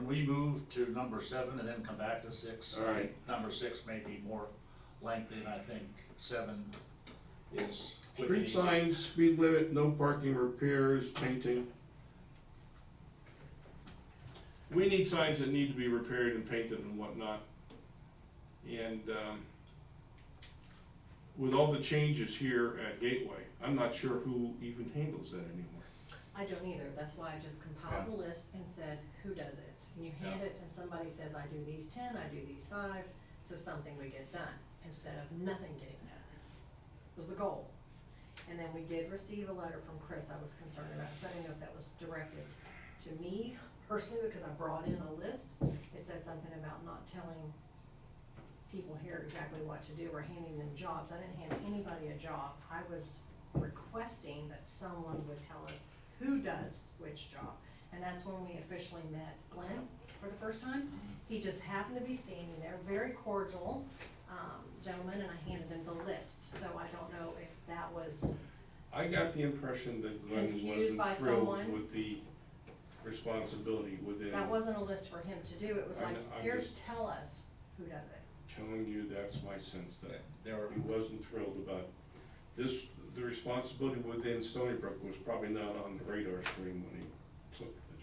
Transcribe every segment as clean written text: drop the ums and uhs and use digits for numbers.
Can we move to number 7 and then come back to 6? All right. Number 6 may be more lengthy, and I think 7 is. Street signs, speed limit, no parking, repairs, painting. We need signs that need to be repaired and painted and whatnot. And with all the changes here at Gateway, I'm not sure who even handles that anymore. I don't either, that's why I just compiled the list and said, who does it? And you hand it and somebody says, I do these 10, I do these 5, so something would get done, instead of nothing getting done, was the goal. And then we did receive a letter from Chris I was concerned about, because I didn't know if that was directed to me personally, because I brought in a list. It said something about not telling people here exactly what to do or handing them jobs. I didn't hand anybody a job. I was requesting that someone would tell us who does which job. And that's when we officially met Glenn for the first time. He just happened to be standing there, very cordial gentleman, and I handed him the list. So I don't know if that was I got the impression that Glenn confused by wasn't thrilled someone. with the responsibility within. That wasn't a list for him to do. It was I like, know, I'm here's, just tell us who does it. telling you that's my sense, that There are, he wasn't thrilled about this. The responsibility within Stoneybrook was probably not on the radar screen when he took the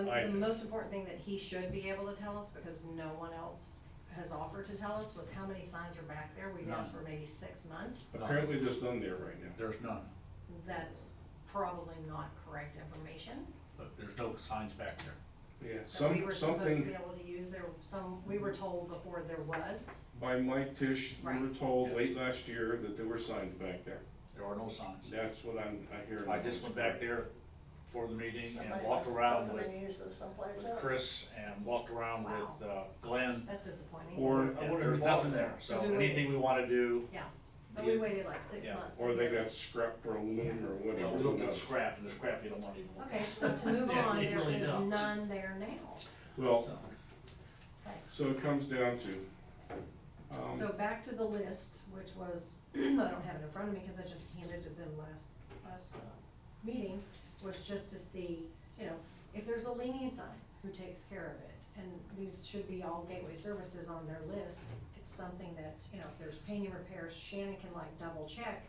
job. I The think. most important thing that he should be able to tell us, because no one else has offered to tell us, was how many signs are back there. We've asked for maybe 6 months. Apparently there's none there right now. there's none, That's probably not correct information. but there's no signs back there. Yeah, That we were supposed to be something able to use. We were told before there was. by Mike Tisch, we were Right. told Yeah. late last year that there were signs back there. There are no signs. That's what I hear. I just went back there for the meeting and Somebody walked must around have with used this someplace else. Chris and walked around Wow. with Glenn. That's disappointing. Or, And would've there's bought nothing that. there, so Because we anything we wanna do, Yeah, but we Yeah. waited like 6 Yeah. months. or to they do it. got scrapped for aluminum or you whatever. know, we who looked at knows? scrap, and the scrap you don't want to even look at. Okay, so to move Yeah, on, you there really is don't. none there now. Well, So, Okay. so it comes down to, So back to the list, which was, I don't have it in front of me because I just handed it to them last meeting, was just to see, if there's a leaning sign, who takes care of it? And these should be all Gateway Services on their list. It's something that, if there's painting repairs, Shannon can like double check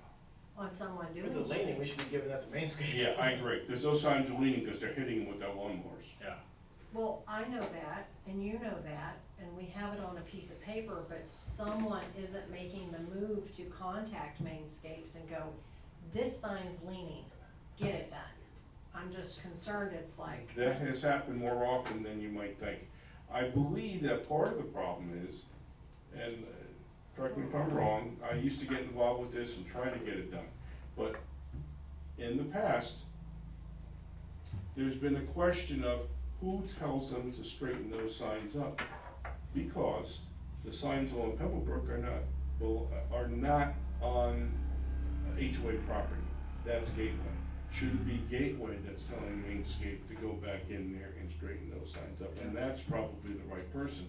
on someone doing With the something. leaning, we should be giving that to Mainscape. yeah, I agree, because those signs are leaning because they're hitting them with their lawnmowers. yeah, Well, I know that, and you know that, and we have it on a piece of paper, but someone isn't making the move to contact Mainscapes and go, this sign's leaning, get it done. I'm just concerned it's like, That has happened more often than you might think. I believe that part of the problem is, and correct me if I'm wrong, I used to get involved with this and try to get it done. But in the past, there's been a question of who tells them to straighten those signs up? Because the signs along Pebblebrook are not on HOA property. That's Gateway. Should it be Gateway that's telling Mainscape to go back in there and straighten those signs up? And that's probably the right person.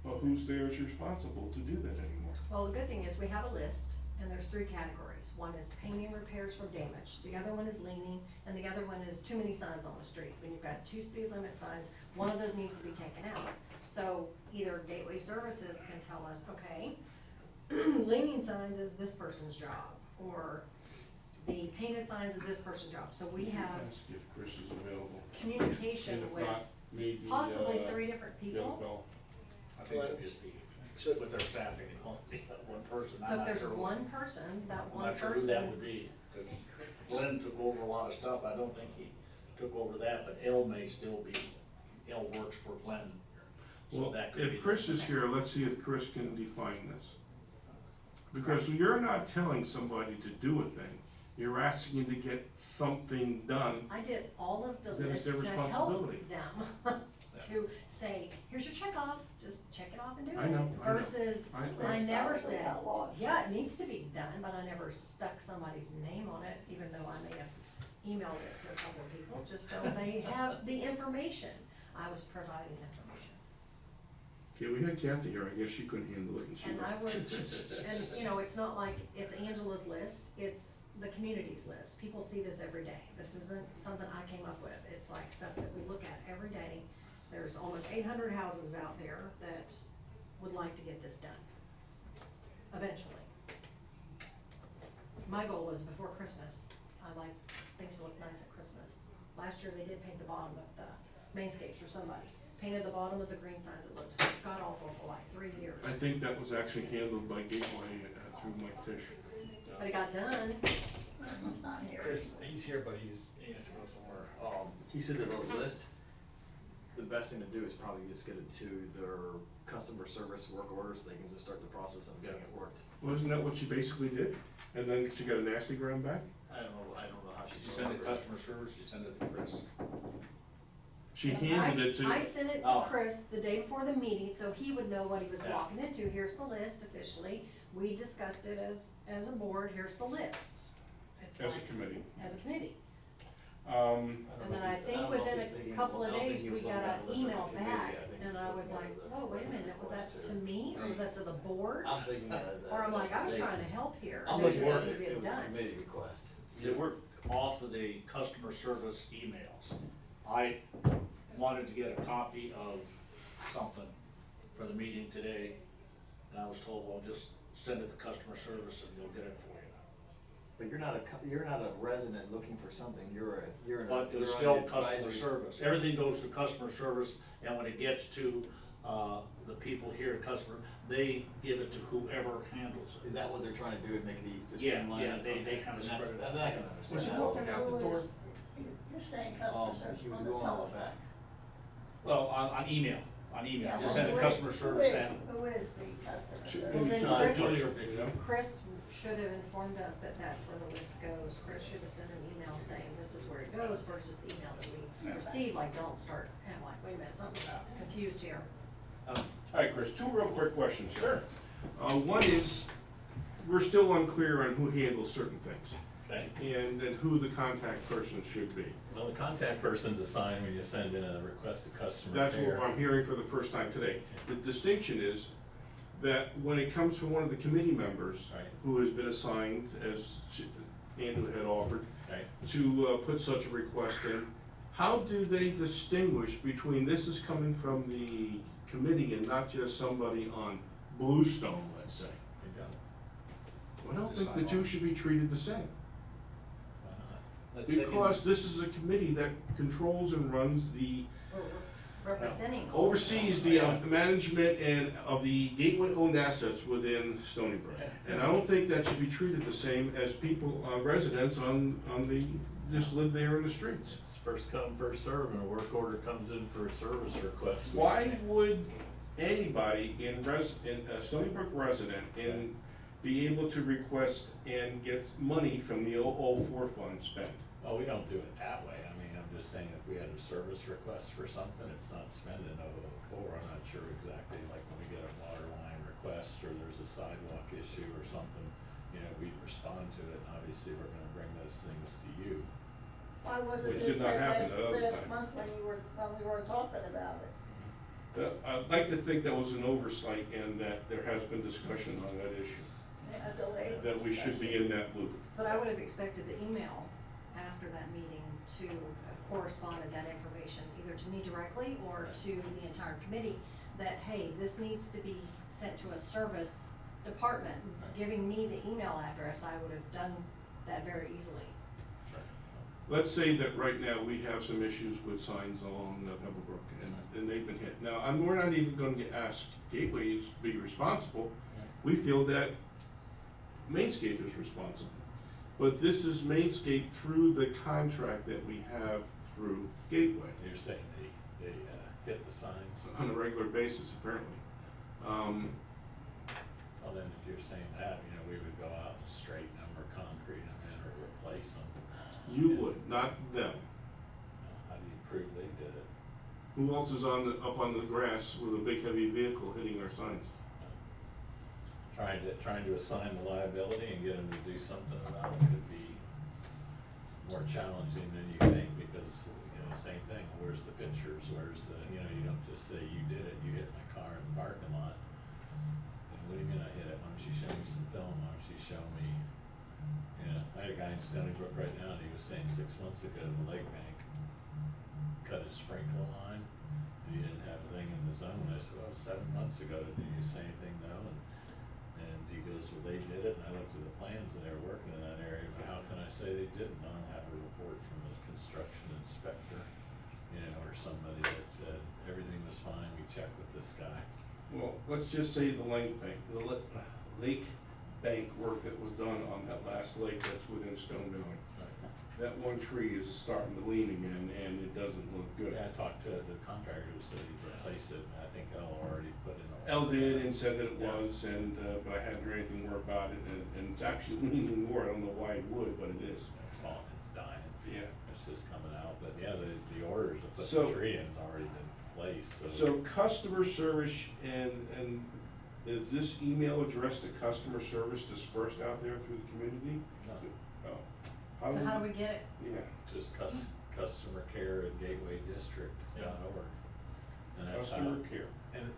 But who's there is responsible to do that anymore? well, the good thing is we have a list, and there's 3 categories. One is painting repairs from damage, the other one is leaning, and the other one is too many signs on the street. When you've got 2 speed limit signs, one of those needs to be taken out. So either Gateway Services can tell us, okay, leaning signs is this person's job, or the painted signs is this person's job. So we have Ask if Chris is available. communication And if with not, maybe, possibly 3 different the other people. fellow. I think it'd just be, with their staffing, it won't be that one person. I'm So if not there's sure- one person, that I'm one not sure who that person, would be, 'cause Glenn took over a lot of stuff, I don't think he took over that, but L may still be, L works for Glenn. So Well, that could be. if Chris is here, let's see if Chris can define this. Because you're not telling somebody to do a thing, you're asking to get something done. I did all of the Then it's lists their to help responsibility. them, to say, here's your check off, just check it off and do I know, it. I know. Versus, I- I never Probably said, got lost. yeah, it needs to be done, but I never stuck somebody's name on it, even though I may have emailed it to a couple of people, just so they have the information. I was providing information. Okay, we had Kathy here, I guess she couldn't handle it and she. And I would, and it's not like it's Angela's list, it's the community's list. People see this every day. This isn't something I came up with. It's like stuff that we look at every day There's almost 800 houses out there that would like to get this done, eventually. My goal was before Christmas, I like things to look nice at Christmas. Last year, they did paint the bottom of the mainscapes for somebody, painted the bottom of the green signs, it looked god awful for like 3 years. I think that was actually handled by Gateway through Mike Tisch. But it got done. Not here. Chris, he's here, but he has to go somewhere. He said that the list, the best thing to do is probably just get it to their customer service work orders, so they can just start the process of getting it worked. Wasn't that what she basically did? And then she got a nasty gram back? I don't know how she. Did you send it to customer service, you send it to Chris? She And handed it to. I sent it to Oh. Chris the day before the meeting, so he would know what he was Yeah. walking into. Here's the list officially. We discussed it as a board, here's the list. It's As a like- committee. As a committee. Um, And then I think within a couple of days, we got an email back, and I was like, whoa, wait a minute, was that to me, or was that to the board? I'm thinking that. Or I'm like, I was trying to help here. I'm Make looking sure at things it, get it was a done. committee request. It worked off of the customer service emails. I wanted to get a copy of something for the meeting today, and I was told, well, just send it to customer service and they'll get it for you. But you're not a resident looking for something, you're an. But it was you're on still the customer advisory- service. Everything goes to customer service, and when it gets to, the people here at customer, they give it to whoever handles it. Is that what they're trying to do, to make it easy to Yeah, streamline? yeah, it? they Okay. kinda And that's- spread it and out. I can understand Was he that. walking out the door? You're saying customer service He was on the going on the telephone. back. Well, on email, Yeah, just send it who to is- customer service and. Who is the customer Should service? Well, then John, Chris- Tony or Victor? Chris should have informed us that that's where the list goes. Chris should have sent an email saying this is where it goes versus the email that we Yeah. receive, like, don't start, and I'm like, wait a minute, something's confused here. All right, Chris, two real quick questions here. One is, we're still unclear on who handles certain things, Okay, and then who the contact person should be. well, the contact person's assigned when you send in a request to customer That's care. what I'm hearing for the first time today. The distinction is that when it comes from one of the committee members Right. who has been assigned, as Andrew had offered, Right, to put such a request in, how do they distinguish between this is coming from the committee and not just somebody on Bluestone, let's say? you go. I don't think the two should be treated the same. Why not? Because this is a committee that controls and runs the, We're representing. all of oversees them. the management and of the gateway-owned assets within Stoneybrook. And I don't think that should be treated the same as people, residents on the, just live there in the streets. It's first come, first serve, and a work order comes in for a service request. Why would anybody in Stoneybrook resident be able to request and get money from the 004 fund spent? Well, we don't do it that way. I mean, I'm just saying if we had a service request for something, it's not spent in 004. I'm not sure exactly, like when we get a water line request or there's a sidewalk issue or something, you know, we'd respond to it. Obviously, we're gonna bring those things to you. Why wasn't Which this did not said happen last, that other last time. month when we were talking about it? I'd like to think that was an oversight and that there has been discussion on that issue, A delayed that we should be in that loop. But I would have expected the email after that meeting to have corresponded that information either to me directly or to the entire committee, that, hey, this needs to be sent to a service department, giving me the email address, I would have done that very easily. Let's say that right now we have some issues with signs along Pebblebrook and they've been hit. Now, we're not even going to ask Gateways to be responsible. We feel that Mainscape is responsible. But this is Mainscape through the contract that we have through Gateway You're saying they hit the signs? on a regular basis, apparently. Well, then if you're saying that, you know, we would go out and straighten them or concrete them in or replace them. You would, not them. How do you prove they did it? Who else is up on the grass with a big heavy vehicle hitting our signs? Trying to assign the liability and get them to do something about it could be more challenging than you think, because, you know, the same thing, where's the pictures, where's the, you know, you don't just say you did it, you hit my car in the parking lot. And what do you mean I hit it? Why don't you show me some film? Why don't you show me, you know, I had a guy in Stoneybrook right now, and he was saying 6 months ago, the lake bank cut his sprinkler line, and have a thing in the zone. I said, oh, 7 months ago, did you say anything? No. And he goes, well, they did it, and I looked at the plans and they were working in that area, but how can I say they didn't? I don't have a report from the construction inspector, you know, or somebody that said everything was fine, we checked with this guy. Well, let's just say the lake bank work that was done on that last lake that's within Stoneybrook. That one tree is starting to lean again, and it doesn't look good. Yeah, I talked to the contractor who said he'd replace it, and I think Al already put in. Elle did and said that it Yeah. was, and, but I hadn't heard anything more about it, and it's actually leaning more, I don't know why it would, but it is. It's falling, it's dying. Yeah. It's just coming out, but yeah, the orders to put So- the tree in's already been placed, so. So customer service, and is this email addressed to customer service dispersed out there through the community? No, Oh. So how do we get it? Yeah, just customer care at gatewaydistrict.org. And that's how. customer care.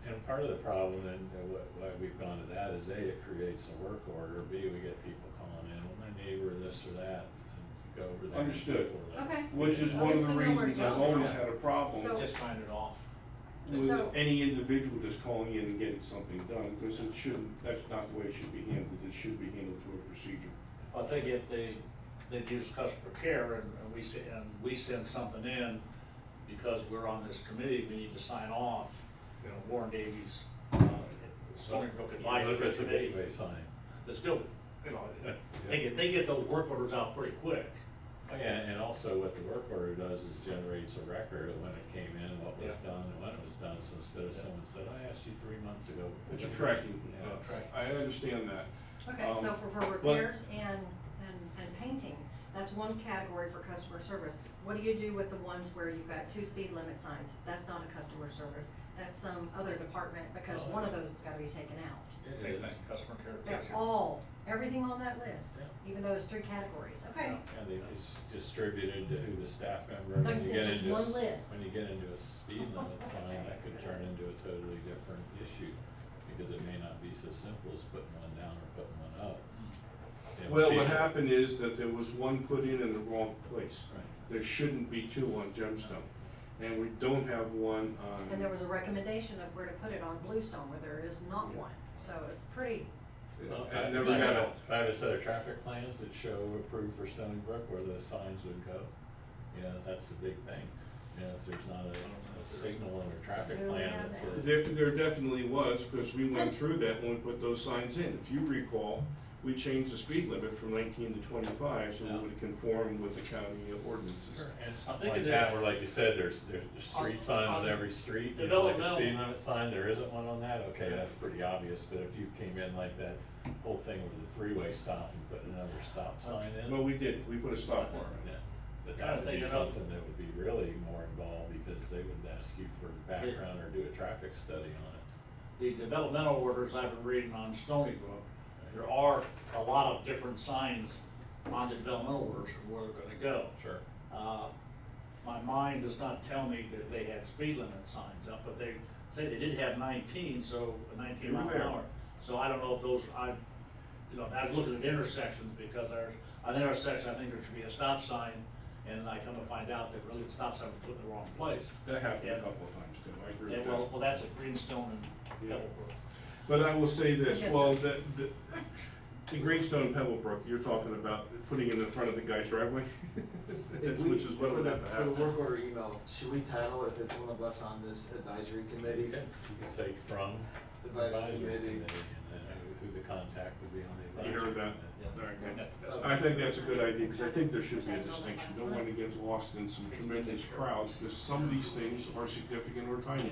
And part of the problem, and why we've gone to that, is A, it creates a work order, B, we get people calling in, well, my neighbor, this or that, and you go over there. and Understood. people are like, Okay. Which is At one of least the we know where to reasons I've go. always had a problem So- Just sign it off. with So- any individual just calling in and getting something done, because it shouldn't, that's not the way it should be handled, it should be handled through a procedure. I think if they use customer care and we send something in, because we're on this committee, we need to sign off, you know, Warren Davies, Stoneybrook Even Advisory if it's a Committee. gateway sign. But still, you know, they get those work orders out pretty quick. Oh, yeah, and also what the work order does is generates a record of when it came in, what was Yeah. done, and when it was done, so instead of Yeah. someone said, I asked you 3 months ago. It's a tracking, Yeah. tracking I understand that. Okay, so Um, for repairs and painting, that's one category for customer service. What do you do with the ones where you've got 2 speed limit signs? That's not a customer service, that's some other department, because Oh, one of yeah. those has gotta be taken out. It Same is. thing, customer care. They're takes it. everything on that list, Yeah. even though there's 3 categories, okay? And they just distributed to who the staff member, Like I when you said, get just into a, one list. when you get into a speed limit sign, that could turn into a totally different issue, because it may not be so simple as putting one down or putting one up. You know, Well, what people- happened is that there was one put in the wrong place. Right. There shouldn't be 2 on Gemstone, and we don't have one on. And there was a recommendation of where to put it on Bluestone, where there is not Yeah. one, so it's pretty, Well, if I I never if I had had a, if I had a set of traffic plans that show approved for Stoneybrook where the signs would go, you know, that's the big thing. You know, if there's not a signal in a traffic Do we plan have that that? says. there definitely was, because we went through that when we put those signs in. If you recall, we changed the speed limit from 19 to 25, so we Yeah. would conform with the county ordinances. And I'm something thinking like that- that, where like you said, there's street sign on every street, you know, like a Developmental- speed limit sign, there isn't one on that, okay, that's pretty obvious, but if you came in like that whole thing with the 3-way stop and put another stop sign in. Well, we did, we put a stop bar in. Yeah, but Kinda that would be thinking of- something that would be really more involved, because they would ask you for background or do a traffic study on it. The developmental orders I've been reading on Stoneybrook, there are a lot of different signs on the developmental orders of where they're gonna go. Sure. My mind does not tell me that they had speed limit signs up, but they say they did have 19, so 19 They were mile an there. hour. So I don't know if those, I've looking at intersections, because there's, an intersection, I think there should be a stop sign, and I come to find out that really the stop sign was put in the wrong place. That happened Yeah. a couple of times too, I agree Yeah, with well, that. that's at Greenstone and Yeah. Pebblebrook. But I will say this, Yes, well, sir. the Greenstone Pebblebrook, you're talking about putting it in front of the guy's driveway? Which is what For would the, have to for the happen. work order email, should we title it, if it's one of us on this advisory committee? You can say from the Advisory advisory committee. committee, and then who the contact would be on the You advisory. heard that? committee. Very good. That's the best. I think that's a good idea, because I think there should be a distinction, don't want to get lost in some tremendous crowds, because some of these things are significant or tiny.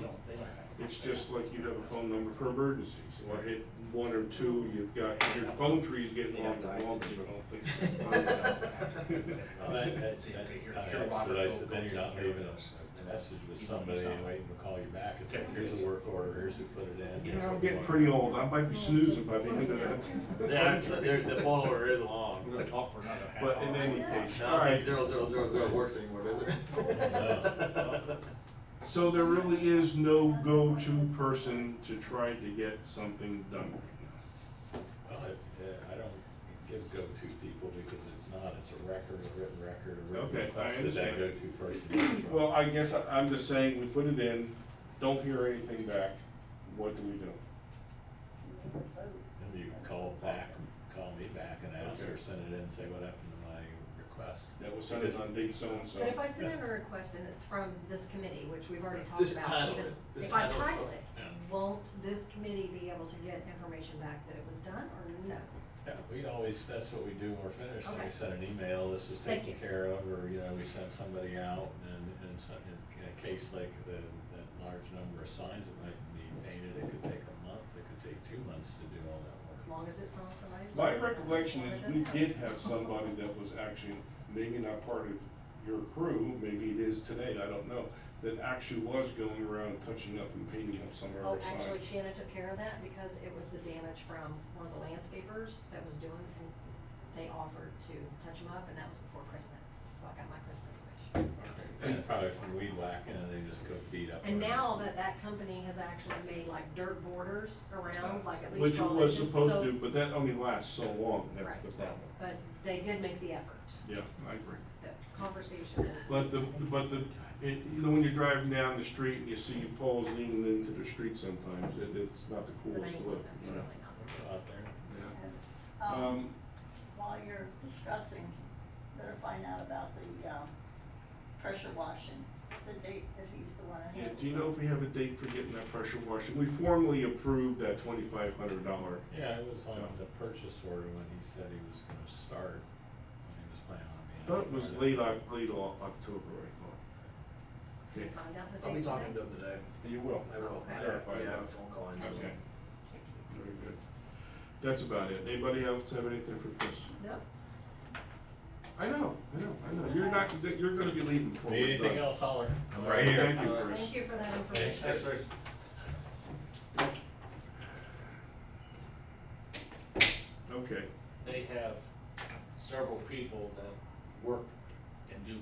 It's just like you have a phone number for emergencies, or hit 1 or 2, you've got, your phone tree's getting longer and longer, but I don't think it's Well, that kind of expedites it, then you're not leaving a message with somebody and waiting to call you back, it's like, here's a work order, here's who put it in. You here's know, I'm what we getting want. pretty old, I might be snoozing by the end of that. Yeah, the phone order is long. We're gonna talk for another half hour. But in any case, I all don't right, think 0000 works anymore, does it? so there really is no go-to person to try to get something done. Well, I don't give go-to people, because it's not, it's a record, a written record, a written Okay, I request that that understand. go-to person comes from. Well, I guess I'm just saying, we put it in, don't hear anything back, what do we do? And you call me back and ask or Okay. send it in, say what happened to my request. That was sent in on date so-and-so. But if I send in a request and it's from this committee, which we've already talked Just about, title even, it. Just if I title it. title it, Yeah. won't this committee be able to get information back that it was done, or no? Yeah, we always, that's what we do when we're finished, and we Okay. send an email, this was Thank taken you. care of, or, you know, we send somebody out, and some, in a case like that large number of signs that might be painted, it could take a month, it could take 2 months to do all that work. As long as it's on somebody's. My list, recollection as is long as we it did knows. have somebody that was actually, maybe not part of your crew, maybe it is today, I don't know, that actually was going around touching up and painting up some of Oh, our signs. actually, Shannon took care of that because it was the damage from one of the landscapers that was doing, and they offered to touch them up, and that was before Christmas, so I got my Christmas wish. Okay. And it's probably from weed whacking, and they just go beat up. And where- now that company has actually made like dirt borders around, like at Which least it 12 was inches, supposed so- to, but that only lasts so long, that's Right. the problem. But they did make the effort, Yeah, I agree. the conversation. But you know, when you're driving down the street and you see poles leaning into the street sometimes, it's not the The coolest main look. one, that's you know. really not. Go out there. Yeah. And, while you're discussing, better find out about the, pressure washing, the date, if he's the one Yeah, ahead. do you know if we have a date for getting that pressure washing? We formally approved that $2,500. Yeah, it was on the purchase order when he said he was gonna start, when he was planning on I being. thought it was late October, I thought. Can you Okay, find out the date? I'll be talking today? to him today. you will. I will. Okay. I have a phone call in. Okay, very good. That's about it. Anybody else have anything for Chris? No, I know. You're gonna be leaving before Need we're anything done. else, holler. I'm All right right, here. thank you, Chris. thank you for that Thanks, information. Okay, They have several people that work and do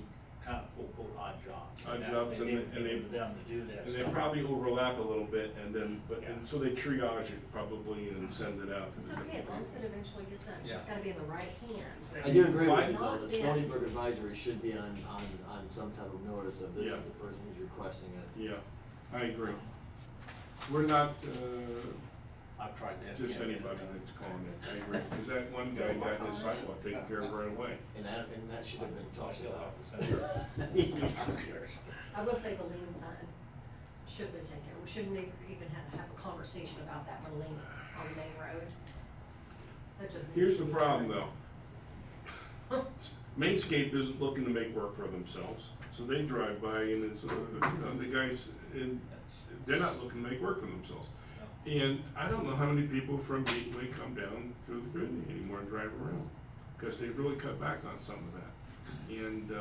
kind of quote odd jobs. Odd Now, jobs, they and need they- and they- people them to do that and they stuff. probably overlap a little bit, and then, but, Yeah. and so they triage it probably and send it out. to It's the okay, different as long as people. it eventually gets done, it's just Yeah. gotta be in the right hand. I do agree Why with you though, not? the Yeah. Stoneybrook advisory should be on some type of notice of this Yeah. is the person who's requesting it. Yeah, I agree. We're not, I've tried that. just Yeah, anybody yeah. that's calling it, I agree, because that one guy got his sidewalk taken care of right away. And that should have been I talked still about. have to send her. Who cares? I will say the lien sign should have been taken care of. We shouldn't even have a conversation about that one lien on the main road. That just. Here's the problem though. Mainscape isn't looking to make work for themselves, so they drive by and it's, the guys, and they're not looking to make work for themselves. And I don't know how many people from Gateway come down to the community anymore and drive around, because they've really cut back on some of that. And,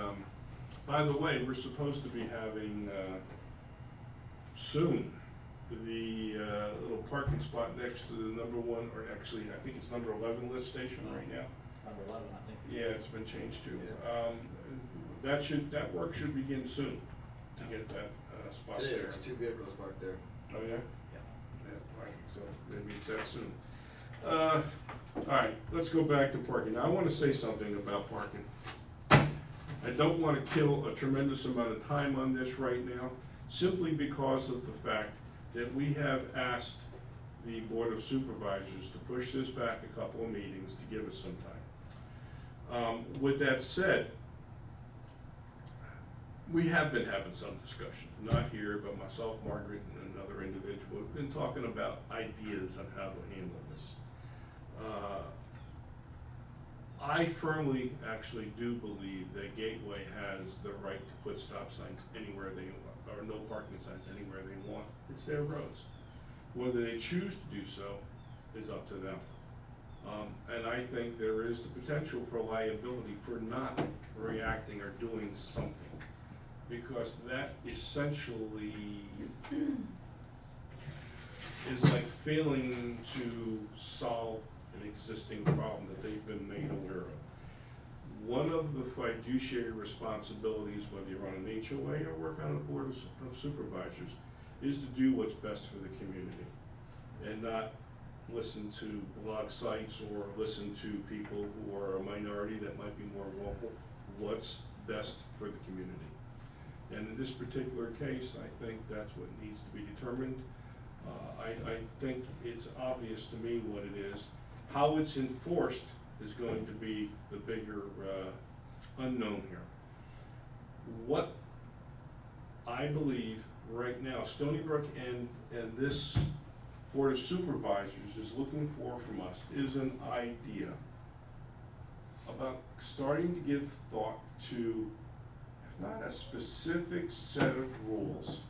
by the way, we're supposed to be having, soon, the, little parking spot next to the number 1, or actually, I think it's number 11 lift station right now. Number 11, I think. Yeah, it's been changed too. Yeah. That work should begin soon to get that, spot Today, there. there's 2 vehicles parked there. Oh, yeah? Yeah. Yeah, right, so maybe it's that soon. All right, let's go back to parking. Now, I wanna say something about parking. I don't wanna kill a tremendous amount of time on this right now, simply because of the fact that we have asked the Board of Supervisors to push this back a couple of meetings to give us some time. With that said, we have been having some discussions, not here, but myself, Margaret, and another individual have been talking about ideas on how to handle this. I firmly actually do believe that Gateway has the right to put stop signs anywhere they want, or no parking signs anywhere they want. It's their roads. Whether they choose to do so is up to them. And I think there is the potential for liability for not reacting or doing something. Because that essentially is like failing to solve an existing problem that they've been made aware of. One of the fiduciary responsibilities, whether you're on an HOA or work on a board of supervisors, is to do what's best for the community and not listen to blog sites or listen to people who are a minority that might be more vocal. What's best for the community? And in this particular case, I think that's what needs to be determined. I think it's obvious to me what it is. How it's enforced is going to be the bigger unknown here. What I believe right now, Stoneybrook and this Board of Supervisors is looking for from us is an idea about starting to give thought to, if not a specific set of rules,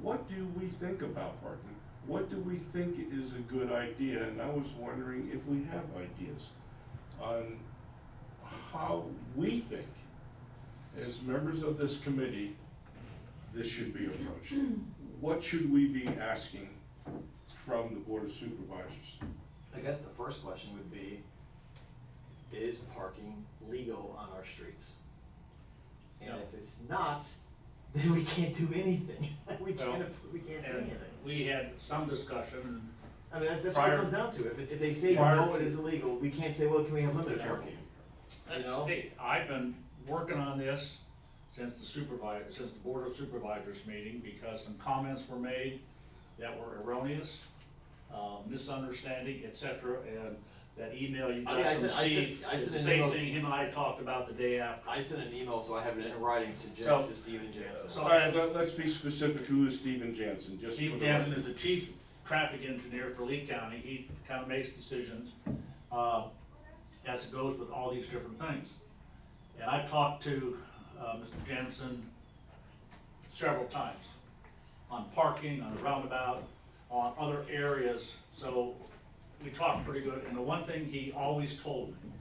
what do we think about parking? What do we think is a good idea? And I was wondering if we have ideas on how we think, as members of this committee, this should be approached. What should we be asking from the Board of Supervisors? I guess the first question would be, is parking legal on our streets? And No. if it's not, then we can't do anything. We Well, can't say And anything. we had some discussion, I mean, that's what it prior- comes down to. If they say prior no, to- it is illegal, we can't say, well, can we have limited and parking? You know? hey, I've been working on this since the Board of Supervisors meeting, because some comments were made that were erroneous, misunderstanding, et cetera, and that email you I mean, got from Steve, I is sent the an same email. thing him and I talked about the day after. I sent an email, so I have it in writing to So- to Steven Jansen. so- All right, let's be specific. Who is Stephen Jansen? Just Steve for the Jansen record. is the chief traffic engineer for Lee County. He kind of makes decisions, as it goes with all these different things. And I've talked to, Mr. Jansen several times on parking, on the roundabout, on other areas. So we talked pretty good. And the one thing he always told me,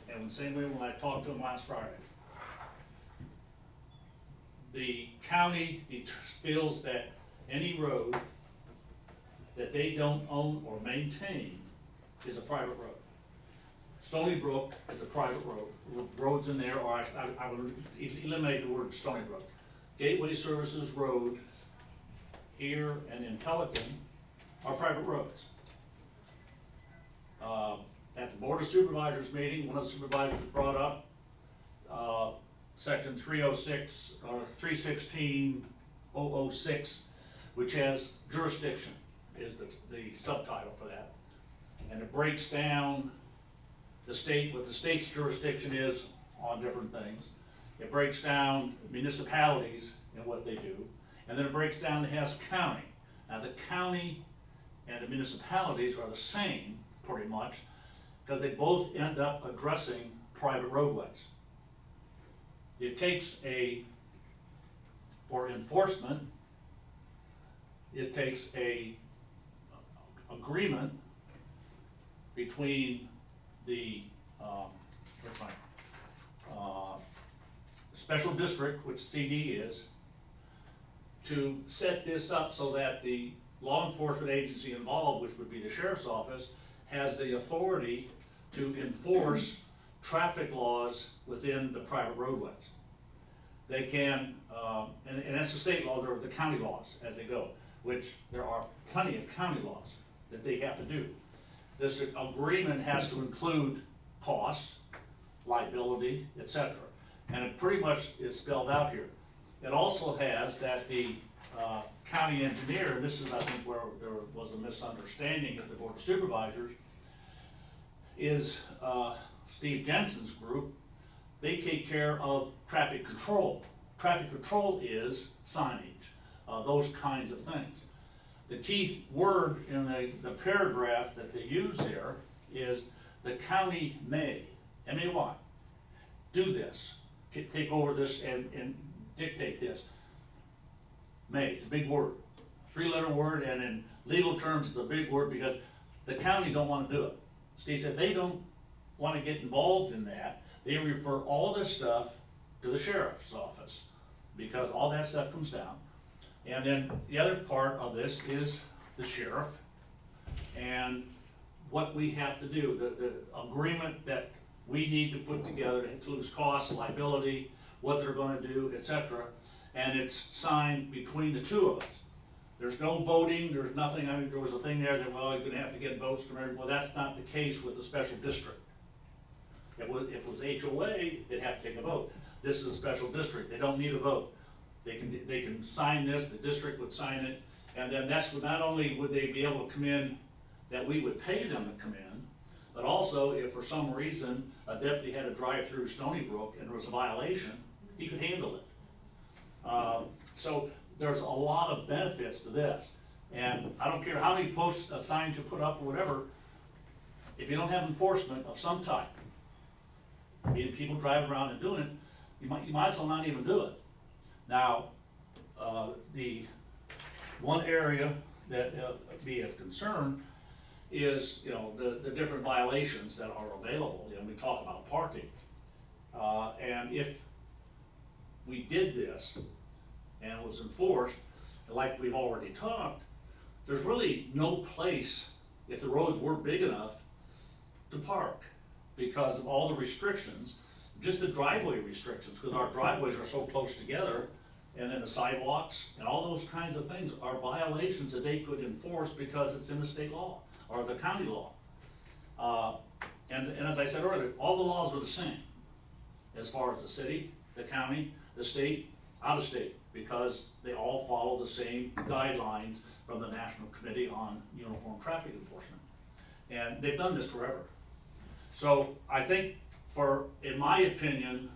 and the same way when I talked to him last Friday, the county feels that any road that they don't own or maintain is a private road. Stoneybrook is a private road. Roads in there, or I would eliminate the word Stoneybrook. Gateway Services Road here and in Pelican are private roads. At the Board of Supervisors meeting, one of the supervisors brought up, section 306, or 316.006, which has jurisdiction, is the subtitle for that. And it breaks down the state, what the state's jurisdiction is on different things. It breaks down municipalities and what they do, and then it breaks down the Hess County. Now, the county and the municipalities are the same, pretty much, because they both end up addressing private roadways. It takes for enforcement, it takes a agreement between the, special district, which CD is, to set this up so that the law enforcement agency involved, which would be the sheriff's office, has the authority to enforce traffic laws within the private roadways. They can, and that's the state law, they're the county laws as they go, which there are plenty of county laws that they have to do. This agreement has to include costs, liability, etc. And it pretty much is spelled out here. It also has that the county engineer, and this is, I think, where there was a misunderstanding at the Board of Supervisors, is Steve Jensen's group. They take care of traffic control. Traffic control is signage, those kinds of things. The key word in the paragraph that they use there is the county may, M-A-Y, do this, take over this and dictate this. May, it's a big word, 3-letter word, and in legal terms, it's a big word because the county don't want to do it. Steve said they don't want to get involved in that. They refer all this stuff to the sheriff's office because all that stuff comes down. And then the other part of this is the sheriff and what we have to do, the agreement that we need to put together that includes costs, liability, what they're gonna do, etc. And it's signed between the two of us. There's no voting, there's nothing. I mean, there was a thing there that, well, you're gonna have to get votes from everyone. Well, that's not the case with the special district. If it was HOA, they'd have to take a vote. This is a special district, they don't need a vote. They can sign this, the district would sign it, and then not only would they be able to come in, that we would pay them to come in, but also if for some reason a deputy had to drive through Stoneybrook and there was a violation, he could handle it. So there's a lot of benefits to this. And I don't care how many posts, signs you put up or whatever, if you don't have enforcement of some type, being people driving around and doing it, you might as well not even do it. Now, the one area that be of concern is, you know, the different violations that are available. You know, we talk about parking. And if we did this and it was enforced, like we've already talked, there's really no place, if the roads were big enough, to park because of all the restrictions, just the driveway restrictions, because our driveways are so close together, and then the sidewalks and all those kinds of things are violations that they could enforce because it's in the state law or the county law. And as I said earlier, all the laws are the same as far as the city, the county, the state, out of state, because they all follow the same guidelines from the National Committee on Uniform Traffic Enforcement. And they've done this forever. So I think in my opinion,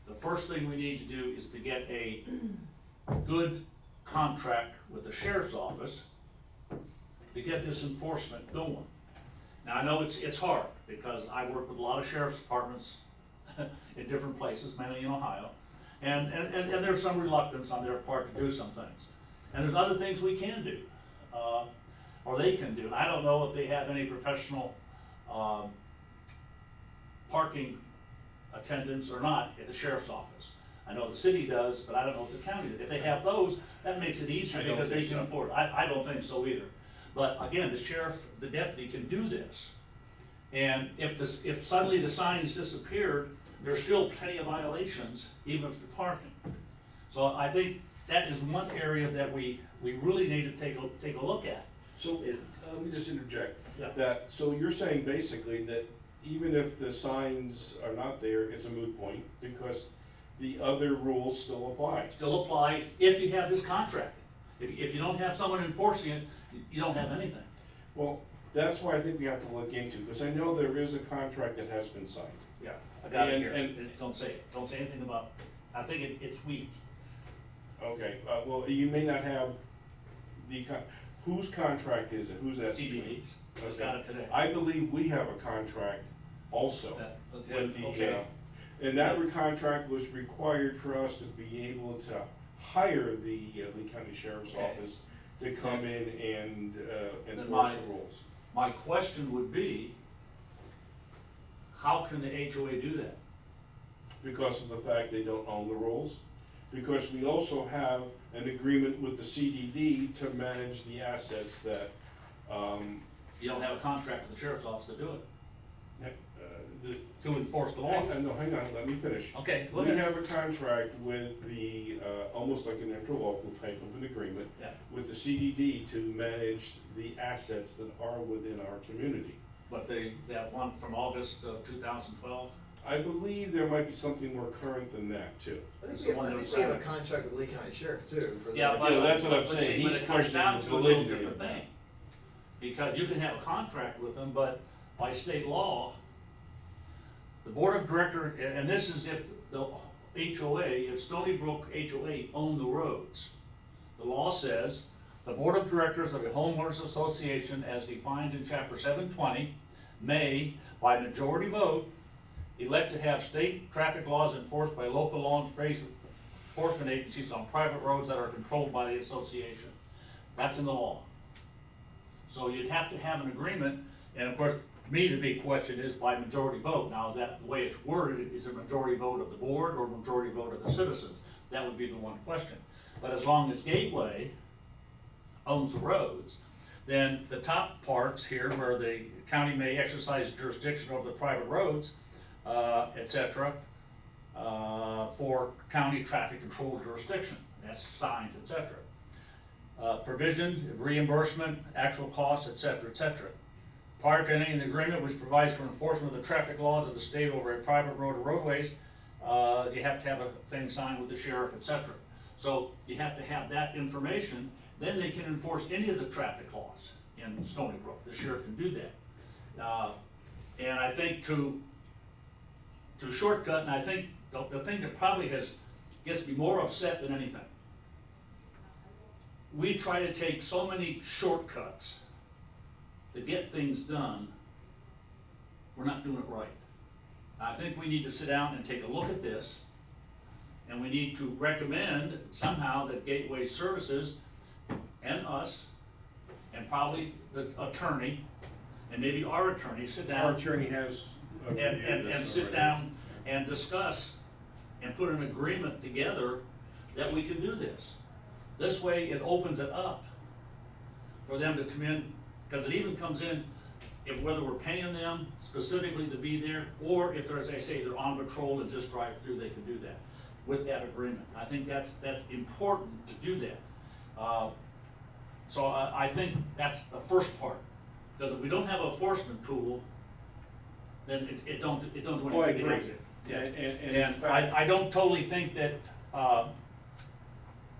the first thing we need to do is to get a good contract with the sheriff's office to get this enforcement going. Now I know it's hard because I work with a lot of sheriff's departments in different places, mainly in Ohio. And there's some reluctance on their part to do some things. And there's other things we can do, or they can do. I don't know if they have any professional parking attendants or not at the sheriff's office. I know the city does, but I don't know if the county does. If they have those, that makes it easier because they can afford it. I don't think so either. But again, the sheriff, the deputy can do this. And if suddenly the signs disappeared, there's still plenty of violations, even for parking. So I think that is one area that we really need to take a look at. So, let me just interject. Yeah. So you're saying basically that even if the signs are not there, it's a moot point because the other rules still apply? Still applies if you have this contract. If you don't have someone enforcing it, you don't have anything. Well, that's why I think we have to look into, because I know there is a contract that has been signed. Yeah, I got it And- here. and- Don't say it. Don't say anything about, I think it's weak. Okay, well, you may not have whose contract is it? Who's that? CDBs. Just got it today. I believe we have a contract also. With the, Okay. and that contract was required for us to be able to hire the Lee County Sheriff's Okay. Office to come in and enforce my- the rules. My question would be, how can the HOA do that? Because of the fact they don't own the rules. Because we also have an agreement with the CDD to manage the assets that, You don't have a contract with the sheriff's office to do it, the, to enforce the law. no, hang on, let me finish. Okay, go We ahead. have a contract with the, almost like an interlocal type of an agreement Yeah, with the CDD to manage the assets that are within our community. but that one from August of 2012, I believe there might be something more current than that too. I think It's we the one have, I that think we have a was- contract with Lee County Sheriff too, for the. yeah, but. Yeah, that's what I'm but saying. see, but He's it comes down questioning to the a little validity different of that. thing. Because you can have a contract with them, but by state law, the board of directors, and this is if the HOA, if Stoneybrook HOA owned the roads. The law says, the board of directors of a homeowners association as defined in chapter 720 may, by majority vote, elect to have state traffic laws enforced by local law enforcement agencies on private roads that are controlled by the association. That's in the law. So you'd have to have an agreement, and of course, to me, the big question is by majority vote. Now, is that the way it's worded, is it majority vote of the board or majority vote of the citizens? That would be the one question. But as long as Gateway owns the roads, then the top parts here where the county may exercise jurisdiction over the private roads, et cetera, for county traffic control jurisdiction, that's signs, et cetera. Provision, reimbursement, actual costs, et cetera, et cetera. Prior to any agreement which provides for enforcement of the traffic laws of the state over a private road or roadways, you have to have a thing signed with the sheriff, et cetera. So you have to have that information, then they can enforce any of the traffic laws in Stoneybrook. The sheriff can do that. And I think to shortcut, and I think the thing that probably gets me more upset than anything, we try to take so many shortcuts to get things done, we're not doing it right. I think we need to sit down and take a look at this, and we need to recommend somehow that Gateway Services and us, and probably the attorney, and maybe our attorney, sit down. Our attorney has reviewed And this sit already. down and discuss and put an agreement together that we can do this. This way, it opens it up for them to come in, because it even comes in, if whether we're paying them specifically to be there, or if they're, as I say, they're on patrol and just drive through, they can do that with that agreement. I think that's important to do that. So I think that's the first part, because if we don't have a enforcement tool, then it don't do anything. Oh, I agree. Yeah. And in And fact, I don't totally think that,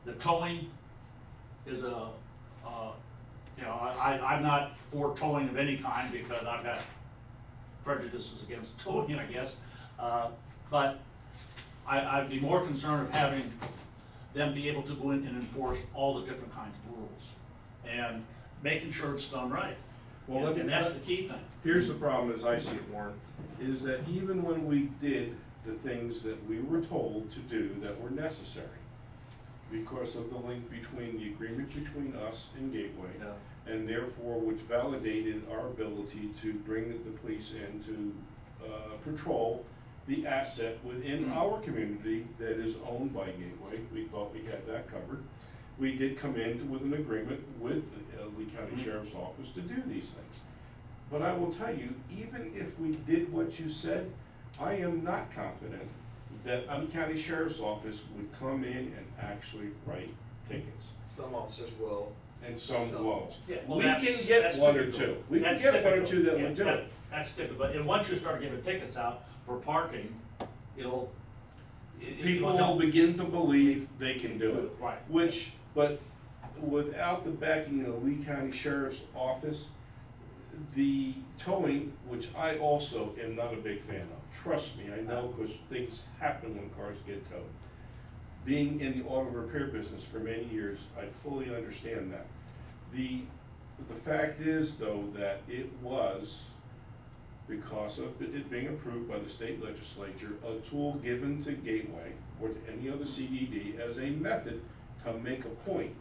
the towing is I'm not for towing of any kind, because I've got prejudices against towing, I guess. But I'd be more concerned of having them be able to go in and enforce all the different kinds of rules, and making sure it's done right. Well, let me- And that's the key thing. here's the problem as I see it, Warren, is that even when we did the things that we were told to do that were necessary, because of the link between the agreement between us and Gateway, Yeah. and therefore which validated our ability to bring the police in to patrol the asset within our community that is owned by Gateway. We thought we had that covered. We did come in with an agreement with the Lee County Sheriff's Office to do these things. But I will tell you, even if we did what you said, I am not confident that Lee County Sheriff's Office would come in and actually write tickets. Some officers will. And some won't. Yeah, well, We that's- can get that's one or typical. two. We can That's get one or typical. two that Yeah, would do it. That's typical, and once you start giving tickets out for parking, it'll. People will begin to believe they can do it. Right. But without the backing of the Lee County Sheriff's Office, the towing, which I also am not a big fan of, trust me, I know, because things happen when cars get towed. Being in the auto repair business for many years, I fully understand that. The fact is, though, that it was, because of it being approved by the state legislature, a tool given to Gateway or to any other CDD as a method to make a point,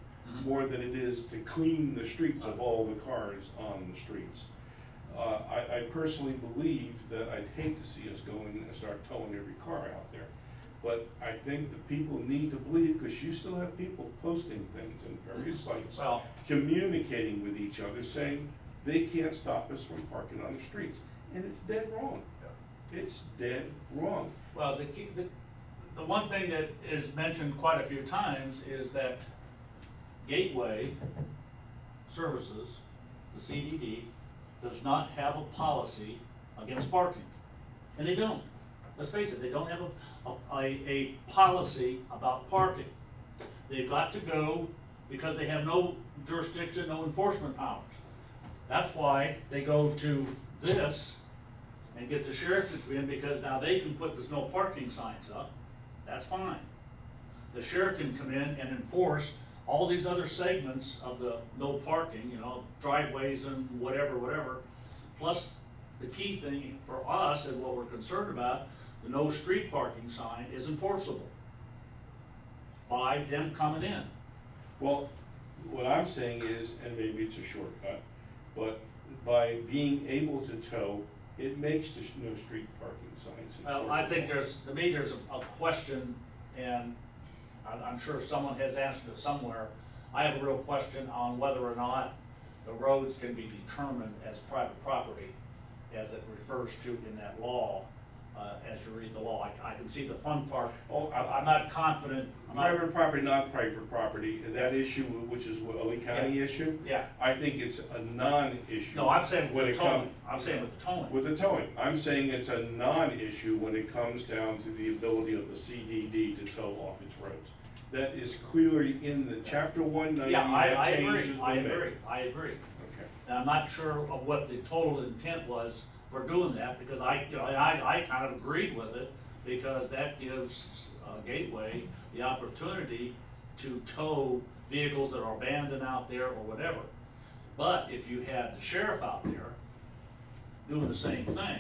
more than it is to clean the streets of all the cars on the streets. I personally believe that I'd hate to see us go in and start towing every car out there. But I think the people need to believe, because you still have people posting things in various sites, Well, communicating with each other, saying they can't stop us from parking on the streets. And it's dead wrong. It's dead wrong. well, the one thing that is mentioned quite a few times is that Gateway Services, the CDD, does not have a policy against parking. And they don't. Let's face it, they don't have a policy about parking. They've got to go because they have no jurisdiction, no enforcement powers. That's why they go to this and get the sheriff to come in, because now they can put the no parking signs up. That's fine. The sheriff can come in and enforce all these other segments of the no parking, driveways and whatever. Plus, the key thing for us and what we're concerned about, the no street parking sign is enforceable by them coming in. Well, what I'm saying is, and maybe it's a shortcut, but by being able to tow, it makes the no street parking signs enforceable. Well, I think there's a question, and I'm sure someone has asked it somewhere. I have a real question on whether or not the roads can be determined as private property, as it refers to in that law, as you read the law. I can see the fun part. Oh, I'm not confident. Private property, not private property, that issue, which is what, a Lee County Yeah. issue, Yeah, I think it's a non-issue. no, I'm saying when with it the towing. comes I'm saying with the towing. with the towing. I'm saying it's a non-issue when it comes down to the ability of the CDD to tow off its roads. that is clearly in the chapter 190, Yeah, I that change agree, has been I made. agree, I agree. Okay. And I'm not sure of what the total intent was for doing that, because I kind of agreed with it, because that gives Gateway the opportunity to tow vehicles that are abandoned out there or whatever. But if you had the sheriff out there doing the same thing,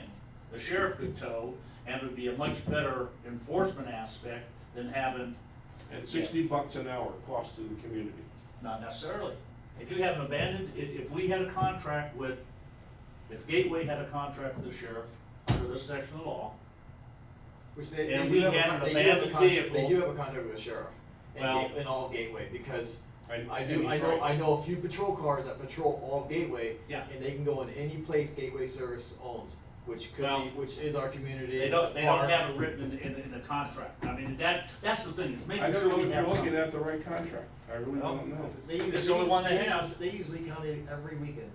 the sheriff could tow, and it would be a much better enforcement aspect than having, At $60 an hour cost to the community. not necessarily. If you have an abandoned, if we had a contract with, if Gateway had a contract with the sheriff under this section of law, Which they And do we have had a, an they do have a abandoned contract, vehicle. they do have a contract with the sheriff Well- in all of Gateway, because I And do, he's I know, right. I know a few patrol cars that patrol all of Gateway. Yeah. And they can go in any place Gateway Service owns, which could Well, be, which is our community. they don't the park. have it written in the contract. I mean, that's the thing, it's I making don't sure know we if have you're looking something. at the right contract. I really Well, don't know. They use, It's the only one they use have. this- They use Lee County every weekend,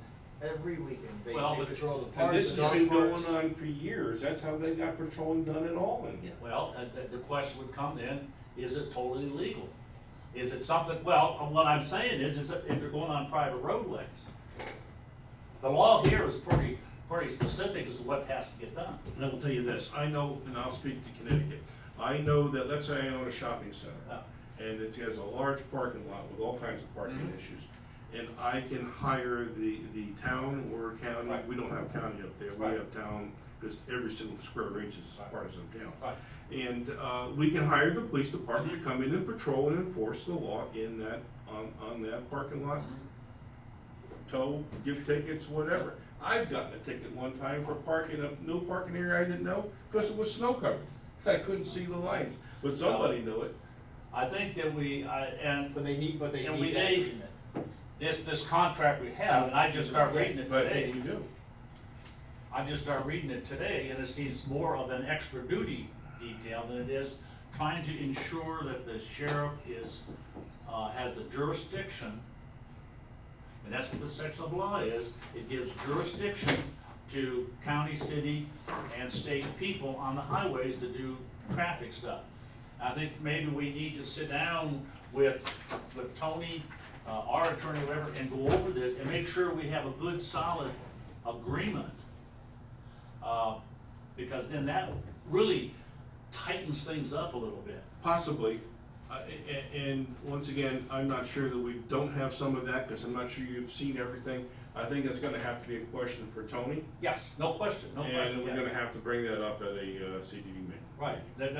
they Well, but- patrol the And parks, this the has dog been parks. going on for years. That's how they got patrolling done at all in here. Well, the question would come then, is it totally legal? Is it something, well, what I'm saying is if you're going on private roadways, the law here is pretty specific as to what has to get done. I will tell you this, I know, and I'll speak to Connecticut, I know that, let's say I own a shopping center, and it has a large parking lot with all kinds of parking Mhm. issues, and I can hire the town or county, Right. we don't have county up there, we Right. have town, because every single square inch is Right. part of some town. Right. And, we can hire the police department to come in and patrol and enforce the law in that, on that parking lot, tow, give tickets, whatever. I've gotten a ticket one time for parking a no parking area I didn't know, because it was snow covered. I couldn't see the lines, but somebody knew it. I think that But they need that and we agreement. this contract we have, and I just start reading it But today. you do. I just started reading it today, and it seems more of an extra duty detail than it is trying to ensure that the sheriff has the jurisdiction, and that's what this section of law is, it gives jurisdiction to county, city, and state people on the highways that do traffic stuff. I think maybe we need to sit down with Tony, our attorney, whatever, and go over this and make sure we have a good, solid agreement. Because then that really tightens things up a little bit. Possibly, and once again, I'm not sure that we don't have some of that, because I'm not sure you've seen everything. I think that's gonna have to be a question for Tony, Yes, no question, no question. and we're yeah. gonna have to bring that up at a CDD meeting. Right, and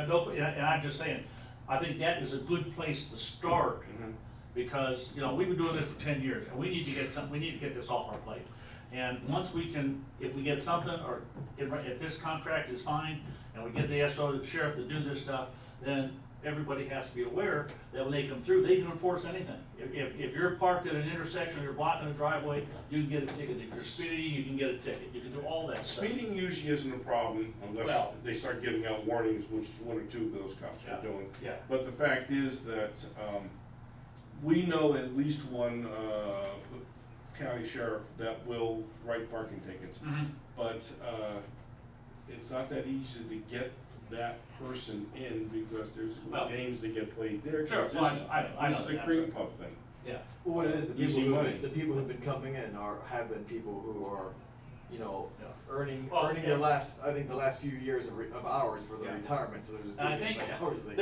I'm just saying, I think that is a good place to start, Mhm. because, we've been doing this for 10 years, and we need to get this off our plate. And once we can, if we get something, or if this contract is fine, and we get the SO, the sheriff to do this stuff, then everybody has to be aware that when they come through, they can enforce anything. If you're parked at an intersection, or you're blocking a driveway, you can get a ticket. If you're speeding, you can get a ticket. You can do all that stuff. Speeding usually isn't a problem unless Well- they start giving out warnings, which one or two of those cops Yeah. are doing. Yeah. But the fact is that, we know at least one, county sheriff that will write parking tickets. Mhm. But, it's not that easy to get that person in, because there's Well- games that get played there. 'Cause Sure, this well, is- I This know is a that. cream puff thing. Yeah, Well, what it is, Easy money. the people who've been coming in have been people who are, Yeah. earning Well, their yeah. last few years of hours for their Yeah. retirement, so they're just and I getting think as many hours as they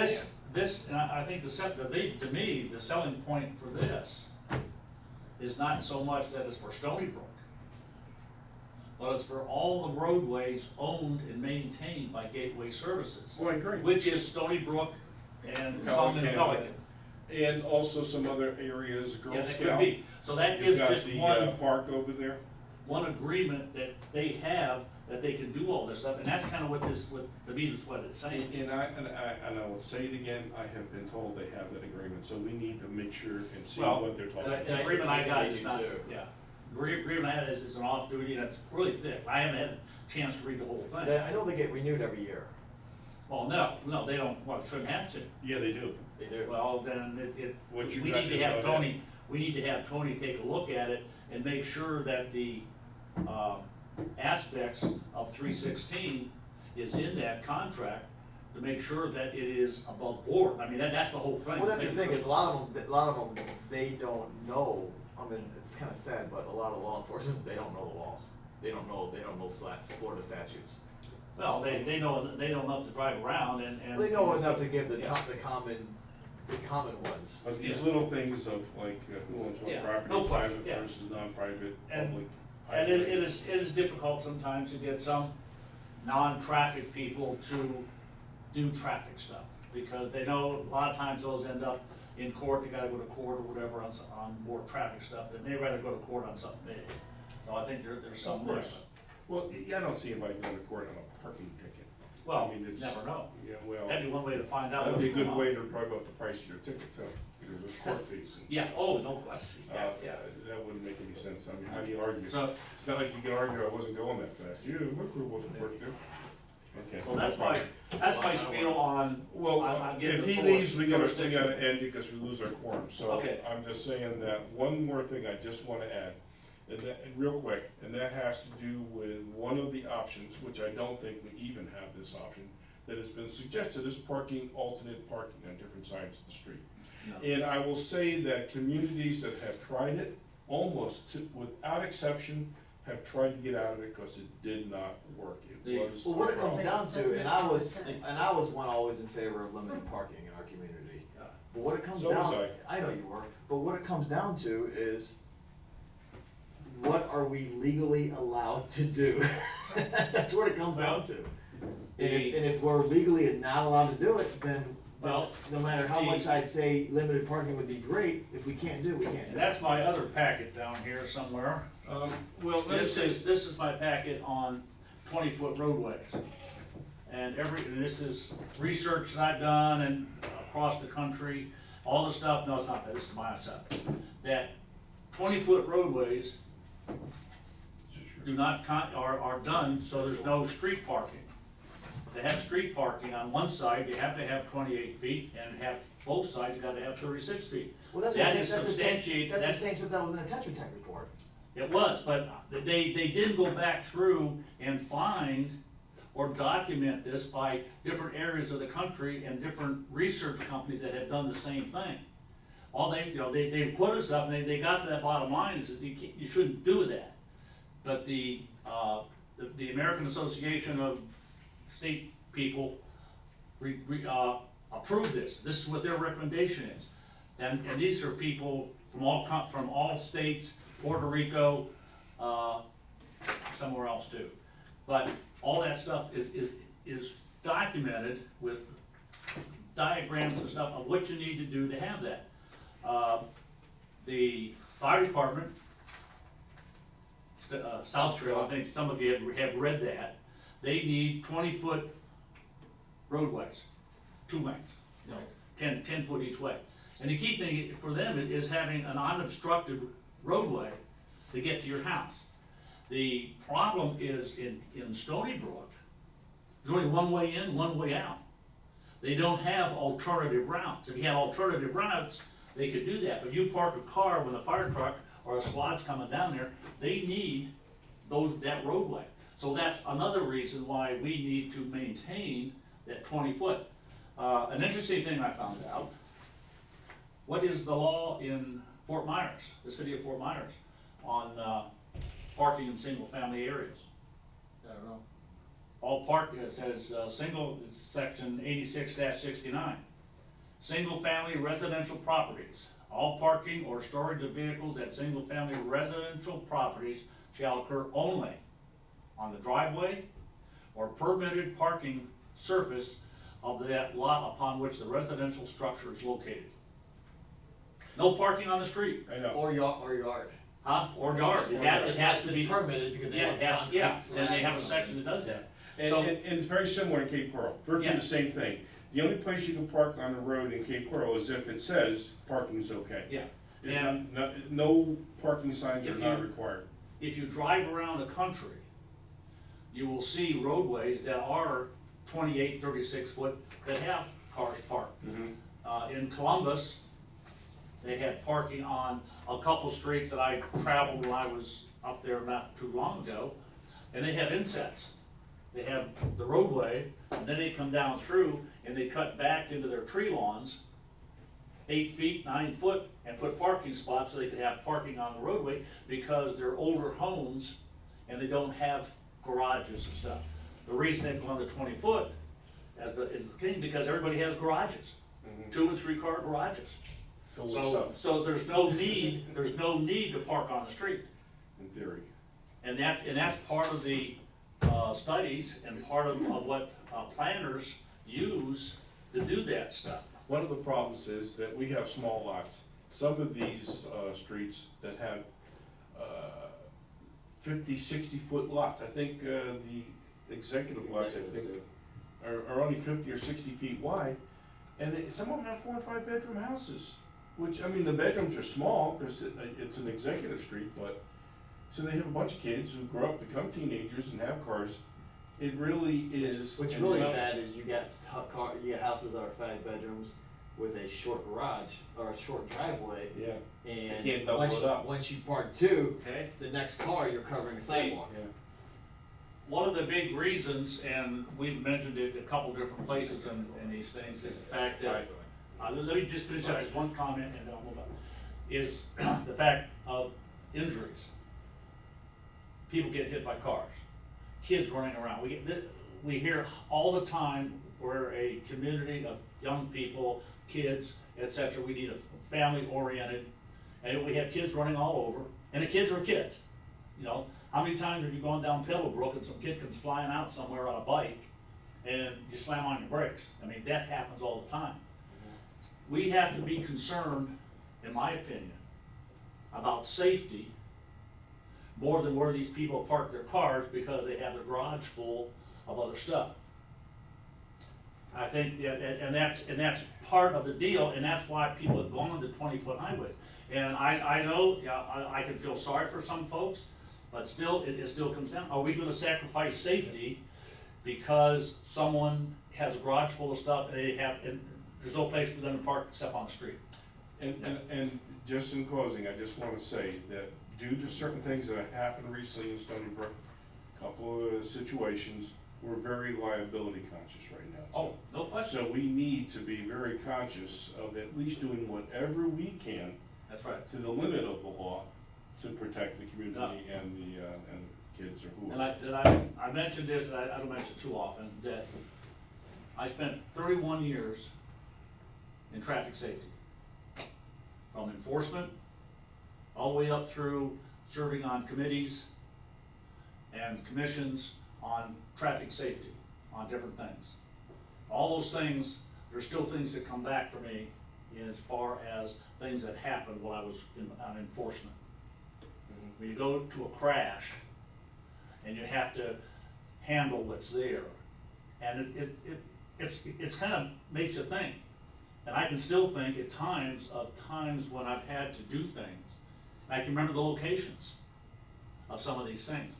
this, can. and I think to me, the selling point for this is not so much that it's for Stoneybrook, but it's for all the roadways owned and maintained by Gateway Services, Well, I agree. which is Stoneybrook and some in Pelican. Pelican. And also some other areas, Girl Yeah, that could Scout. be. So that You've gives got just the, one park over there. agreement that they have, that they can do all this stuff, and that's kind of to me, that's what it's saying. And I will say it again, I have been told they have that agreement, so we need to make sure and see Well, what they're talking and I- about. The agreement I got they is do not, too. yeah, agreement I had is an off-duty, and it's really thick, I haven't had a chance to read the whole thing. I know they get renewed every year, Well, no, they don't, well, shouldn't have to. Yeah, they do. they do. Well, then What you we got need to is have not Tony, we need to have Tony take a look at it and make sure that the, aspects of 316 is in that contract, to make sure that it is above board. I mean, that's the whole thing. Well, that's the thing, is a lot of them, they don't know, I mean, it's kinda sad, but a lot of law enforcement, they don't know the laws. They don't know Florida statutes. Well, they know enough to drive around and. They know enough to give the Yeah. common ones. But these Yeah. little things of like, who owns what Yeah, property, no question, private yeah. versus non-private, And- public. And it is difficult sometimes to get some non-traffic people to do traffic stuff, because they know a lot of times those end up in court, they gotta go to court or whatever on more traffic stuff, and they'd rather go to court on something big. So I think there's some Of there, course. Well, I don't see anybody going to court on a parking ticket. well, I mean, it's- never know. Yeah, well, That'd be one way to find out that'd what's be a good going on. way to drive up the price of your ticket too, because there's court fees and Yeah, stuff. oh, no question, yeah, yeah. That wouldn't make any sense. I mean, how do you argue? So, It's not like you can argue I wasn't going that fast. Yeah, my crew wasn't working. Okay. so that's my spiel on, Well, on getting if the he full leaves, we gotta jurisdiction. end because we lose our quorum, so Okay. I'm just saying that, one more thing I just wanna add, and real quick, and that has to do with one of the options, which I don't think we even have this option, that has been suggested, is alternate parking on different sides of the street. No. And I will say that communities that have tried it, without exception, have tried to get out of it because it did not work. The- It was. Well, what it a comes problem. down Doesn't to, make and I was, sense. one always in favor of limited parking in our community. Yeah. But what it comes So was down, I know you were, but what it comes down to is, what are we legally allowed to do? That's what it comes down to. And if we're legally not allowed to do it, then, Well, no matter how the- much I'd say limited parking would be great, if we can't do it, we can't do And it. that's my other packet down here somewhere. Well, This is my packet on 20-foot roadways. And this is research that I've done and across the country, all the stuff, no, it's not that, this is my stuff. That 20-foot roadways are done so there's no street parking. To have street parking on one side, you have to have 28 feet, and have both sides, you gotta have 36 feet. Well, that's That the is same, substantiated, that's the same stuff that was in the Tetra Tech report. It was, but they did go back through and find or document this by different areas of the country and different research companies that have done the same thing. All they put us up, and they got to that bottom line, is that you shouldn't do that. But the American Association of State People approved this. This is what their recommendation is. And these are people from all states, Puerto Rico, somewhere else too. But all that stuff is documented with diagrams and stuff of what you need to do to have that. The fire department, South Trail, I think some of you have read that, they need 20-foot roadways, 2 lanes, 10 foot each way. And the key thing for them is having an unobstructed roadway to get to your house. The problem is in Stoneybrook, there's only one way in, one way out. They don't have alternative routes. If you had alternative routes, they could do that, but you park a car when a fire truck or a squad's coming down there, they need that roadway. So that's another reason why we need to maintain that 20 foot. An interesting thing I found out, what is the law in Fort Myers, the city of Fort Myers, on parking in single family areas? I don't know. All park, it says, section 86-69. Single-family residential properties. All parking or storage of vehicles at single-family residential properties shall occur only on the driveway or permitted parking surface of that lot upon which the residential structure is located. No parking on the street, I know. Or yard. huh, or yard. It has to be. It's permitted because they Yeah, have it has, concrete yeah, slab and they have or a something. section that does that. And, So- and it's very similar in Cape Coral, virtually Yeah. the same thing. The only place you can park on the road in Cape Coral is if it says parking's okay. Yeah, There's and no parking signs are If not you- required. if you drive around the country, you will see roadways that are 28, 36 foot that have cars parked. In Columbus, they had parking on a couple streets that I traveled when I was up there not too long ago, and they have insets. they have the roadway, and then they come down through and they cut back into their tree lawns, 8 feet, 9 foot, and put parking spots so they could have parking on the roadway, because they're older homes and they don't have garages and stuff. The reason they've gone to 20 foot is the thing, because everybody has garages, 2 and 3 car garages. Fill with So, stuff, so there's no need to park on the street. in theory. And that's part of the, studies and part of what, planners use to do that stuff. One of the problems is that we have small lots. Some of these, streets that have, 50, 60-foot lots, I think, the executive lots, I think, are only 50 or 60 feet wide. And some of them have 4 and 5 bedroom houses, which, I mean, the bedrooms are small, because it's an executive street, but, so they have a bunch of kids who grow up, become teenagers and have cars. It really is. What's and really well, bad is you got houses that are 5 bedrooms with a short garage or a short driveway, Yeah, and can't double it up. once you park 2, Okay? the next car you're covering a sidewalk. yeah. One of the big reasons, and we've mentioned it a couple different places in these things, is the fact that, let me just finish out, just one comment and then I'll move on, is the fact of injuries. People get hit by cars, kids running around. We hear all the time, we're a community of young people, kids, etc. We need a family oriented, and we have kids running all over, and the kids are kids. You know, how many times have you gone down Pebblebrook and some kid comes flying out somewhere on a bike and you slam on your brakes? I mean, that happens all the time. We have to be concerned, in my opinion, about safety more than where these people park their cars because they have their garage full of other stuff. I think that, and that's part of the deal, and that's why people have gone to 20-foot highways. And I know, yeah, I can feel sorry for some folks, but still, it still comes down, are we gonna sacrifice safety because someone has a garage full of stuff and there's no place for them to park except on the street? And just in closing, I just wanna say that due to certain things that have happened recently in Stoneybrook, a couple of situations, we're very liability conscious right now. Oh, no question. So we need to be very conscious of at least doing whatever we can That's right. to the limit of the law to protect the community and the kids or whoever. And I mentioned this, and I don't mention it too often, that I spent 31 years in traffic safety. From enforcement, all the way up through serving on committees and commissions on traffic safety, on different things. All those things, there's still things that come back for me as far as things that happened while I was on enforcement. When you go to a crash and you have to handle what's there, and it's kind of makes you think. And I can still think at times when I've had to do things. I can remember the locations of some of these things,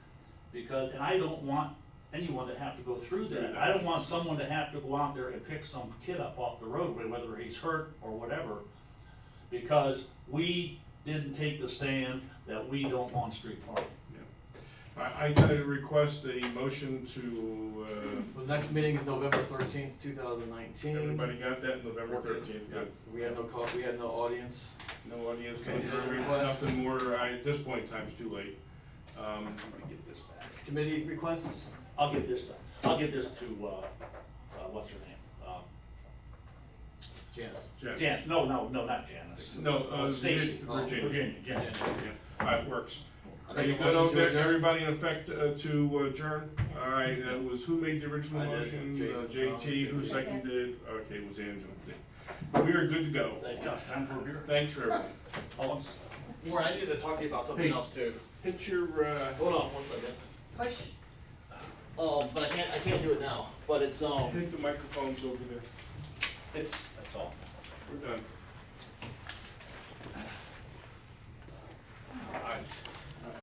and I don't want anyone to have to go through that. I don't want someone to have to go out there and pick some kid up off the roadway, whether he's hurt or whatever, because we didn't take the stand that we don't want street parking. I gotta request a motion to, The next meeting is November 13th, 2019. everybody got that, November 13th, good. We had no audience. No audience, Okay, no, request. nothing more, at this point in time, it's too late. I'm gonna get this back. Committee requests? I'll get this done. I'll get this to, what's her name? Janice. Jan, no, not Janice. No, Stacy. Virginia. Virginia, Jan. All right, works. I Are make you a good motion over to there? adjourn. Everybody in effect to adjourn? Yes. All right, that was, who made the original I did. motion? Jason JT, who Thomas. seconded? Okay, it was Angela. We are good to go. Thank you. Yeah, it's time for a beer. Thanks for everything. Oh, Warren, I need to talk to you about something Hey. else too. Hit your, Hold on one second. Push. But I can't do it now. But it's hit the microphones over there. it's that's all. We're done. All right.